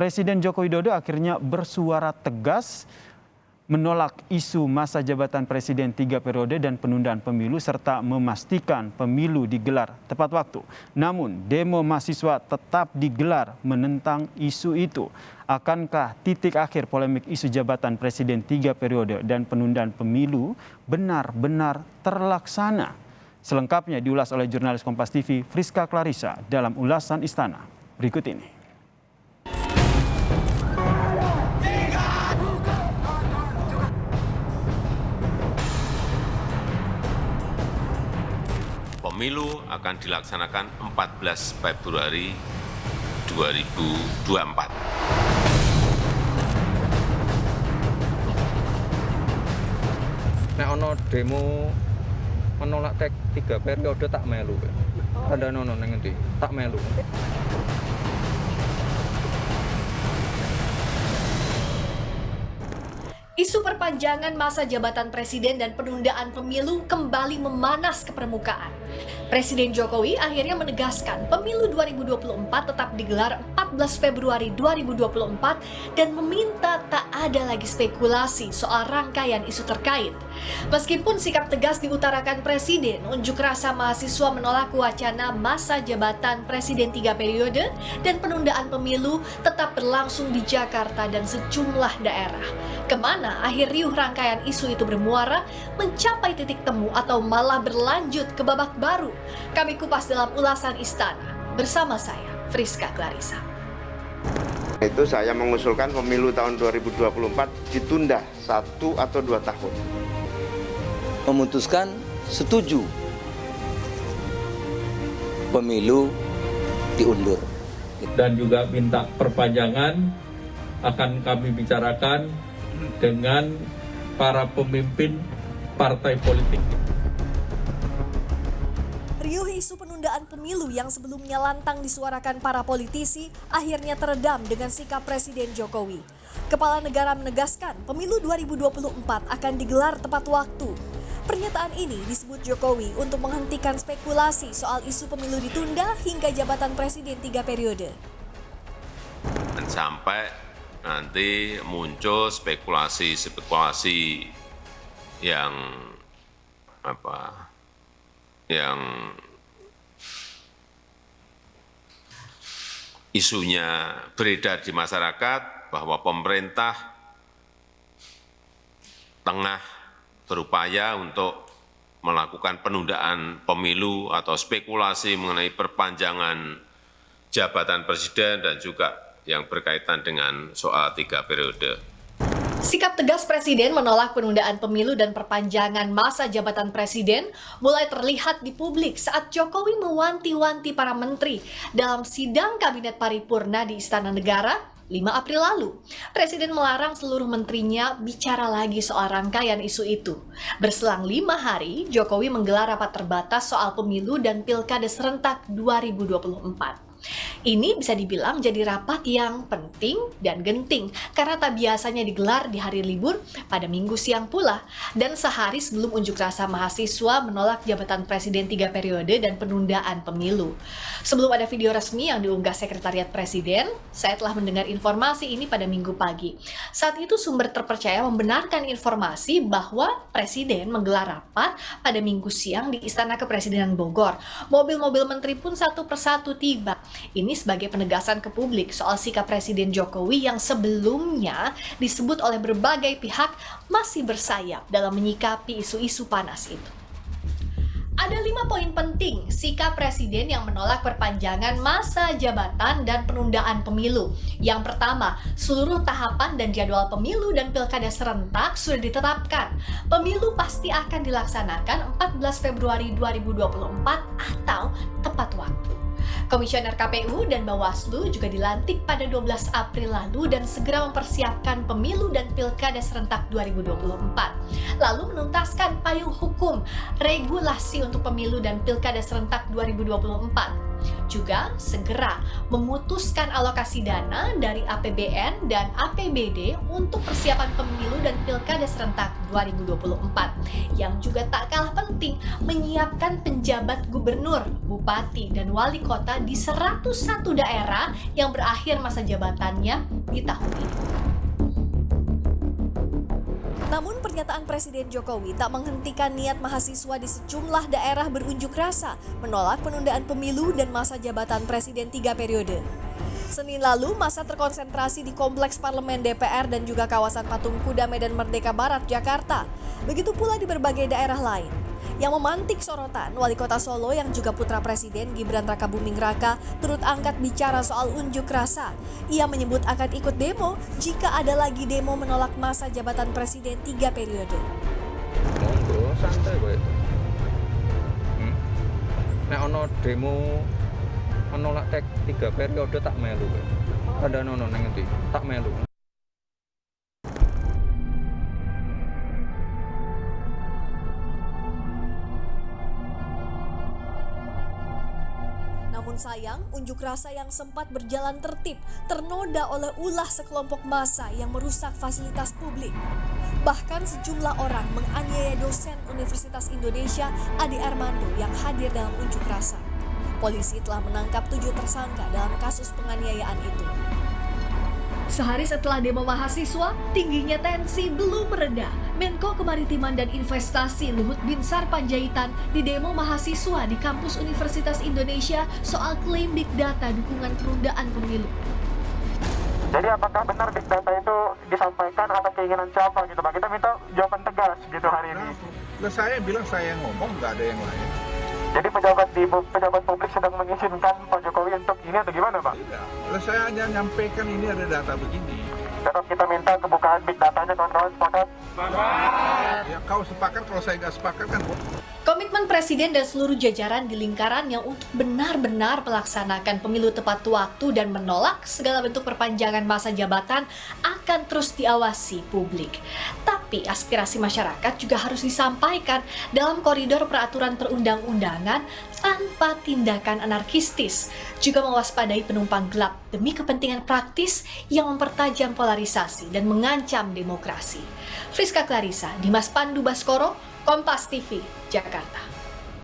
Presiden Joko Widodo akhirnya bersuara tegas menolak isu masa jabatan presiden 3 periode dan penundaan pemilu serta memastikan pemilu digelar tepat waktu. Namun, demo mahasiswa tetap digelar menentang isu itu. Akankah titik akhir polemik isu jabatan presiden 3 periode dan penundaan pemilu benar-benar terlaksana? Selengkapnya diulas oleh jurnalis Kompas TV Friska Clarissa dalam ulasan Istana berikut ini. Pemilu akan dilaksanakan 14 Februari 2024. Nek ono demo menolak 3 periode tak melu. Ada nono nang endi? Tak melu. Isu perpanjangan masa jabatan presiden dan penundaan pemilu kembali memanas ke permukaan. Presiden Jokowi akhirnya menegaskan pemilu 2024 tetap digelar 14 Februari 2024 dan meminta tak ada lagi spekulasi soal rangkaian isu terkait. Meskipun sikap tegas diutarakan Presiden, unjuk rasa mahasiswa menolak wacana masa jabatan presiden 3 periode dan penundaan pemilu tetap berlangsung di Jakarta dan sejumlah daerah. Kemana akhir riuh rangkaian isu itu bermuara, mencapai titik temu atau malah berlanjut ke babak baru? Kami kupas dalam ulasan Istana bersama saya, Friska Clarissa. Itu saya mengusulkan pemilu tahun 2024 ditunda 1 atau 2 tahun. Memutuskan setuju pemilu diundur. Dan juga minta perpanjangan akan kami bicarakan dengan para pemimpin partai politik. Riuh isu penundaan pemilu yang sebelumnya lantang disuarakan para politisi akhirnya teredam dengan sikap Presiden Jokowi. Kepala negara menegaskan pemilu 2024 akan digelar tepat waktu. Pernyataan ini disebut Jokowi untuk menghentikan spekulasi soal isu pemilu ditunda hingga jabatan presiden 3 periode. Sampai nanti muncul spekulasi yang isunya beredar di masyarakat bahwa pemerintah tengah berupaya untuk melakukan penundaan pemilu atau spekulasi mengenai perpanjangan jabatan presiden dan juga yang berkaitan dengan soal 3 periode. Sikap tegas Presiden menolak penundaan pemilu dan perpanjangan masa jabatan Presiden mulai terlihat di publik saat Jokowi mewanti-wanti para menteri dalam sidang Kabinet Paripurna di Istana Negara 5 April lalu. Presiden melarang seluruh menterinya bicara lagi soal rangkaian isu itu. Berselang 5 hari, Jokowi menggelar rapat terbatas soal pemilu dan pilkada serentak 2024. Ini bisa dibilang jadi rapat yang penting dan genting karena tak biasanya digelar di hari libur pada Minggu siang pula dan sehari sebelum unjuk rasa mahasiswa menolak jabatan presiden 3 periode dan penundaan pemilu. Sebelum ada video resmi yang diunggah Sekretariat Presiden, saya telah mendengar informasi ini pada Minggu pagi. Saat itu sumber terpercaya membenarkan informasi bahwa Presiden menggelar rapat pada Minggu siang di Istana Kepresidenan Bogor. Mobil-mobil menteri pun satu persatu tiba. Ini sebagai penegasan ke publik soal sikap Presiden Jokowi yang sebelumnya disebut oleh berbagai pihak masih bersayap dalam menyikapi isu-isu panas itu. Ada 5 poin penting sikap Presiden yang menolak perpanjangan masa jabatan dan penundaan pemilu. Yang pertama, seluruh tahapan dan jadwal pemilu dan pilkada serentak sudah ditetapkan. Pemilu pasti akan dilaksanakan 14 Februari 2024 atau tepat waktu. Komisioner KPU dan Bawaslu juga dilantik pada 12 April lalu dan segera mempersiapkan pemilu dan pilkada serentak 2024. Lalu menuntaskan payung hukum regulasi untuk pemilu dan pilkada serentak 2024. Juga segera memutuskan alokasi dana dari APBN dan APBD untuk persiapan pemilu dan pilkada serentak 2024. Yang juga tak kalah penting, menyiapkan penjabat gubernur, bupati, dan wali kota di 101 daerah yang berakhir masa jabatannya di tahun ini. Namun pernyataan Presiden Jokowi tak menghentikan niat mahasiswa di sejumlah daerah berunjuk rasa menolak penundaan pemilu dan masa jabatan Presiden 3 periode. Senin lalu, masa terkonsentrasi di Kompleks Parlemen DPR dan juga kawasan Patung Kuda Medan Merdeka Barat, Jakarta. Begitu pula di berbagai daerah lain. Yang memantik sorotan, Wali Kota Solo yang juga putra Presiden Gibran Rakabuming Raka turut angkat bicara soal unjuk rasa. Ia menyebut akan ikut demo jika ada lagi demo menolak masa jabatan Presiden 3 periode. Monggo, santai kowe. Nek ono demo menolak 3 periode tak melu. Ada nono nang ngendi? Tak melu. Namun sayang, unjuk rasa yang sempat berjalan tertib ternoda oleh ulah sekelompok massa yang merusak fasilitas publik. Bahkan sejumlah orang menganiaya dosen Universitas Indonesia Adi Armando yang hadir dalam unjuk rasa. Polisi telah menangkap 7 tersangka dalam kasus penganiayaan itu. Sehari setelah demo mahasiswa, tingginya tensi belum mereda. Menko Kemaritiman dan Investasi Luhut Binsar Panjaitan di demo mahasiswa di kampus Universitas Indonesia soal klaim big data dukungan penundaan pemilu. Jadi apakah benar big data itu disampaikan atas keinginan siapa gitu Pak? Kita minta jawaban tegas gitu hari ini. Nah, saya bilang saya yang ngomong, nggak ada yang lain. Jadi pejabat publik sedang mengizinkan Pak Jokowi untuk ini atau gimana Pak? Tidak. Nah, saya hanya nyampaikan ini ada data begini. Tetap kita minta kebukaan big datanya, kawan-kawan, sepakat? Ya kau sepakat, kalau saya nggak sepakat kan. Komitmen Presiden dan seluruh jajaran di lingkarannya untuk benar-benar melaksanakan pemilu tepat waktu dan menolak segala bentuk perpanjangan masa jabatan akan terus diawasi publik. Tapi aspirasi masyarakat juga harus disampaikan dalam koridor peraturan perundang-undangan tanpa tindakan anarkistis, juga mewaspadai penumpang gelap demi kepentingan praktis yang mempertajam polarisasi dan mengancam demokrasi. Friska Clarissa, Dimas Pandu Baskoro, Kompas TV, Jakarta.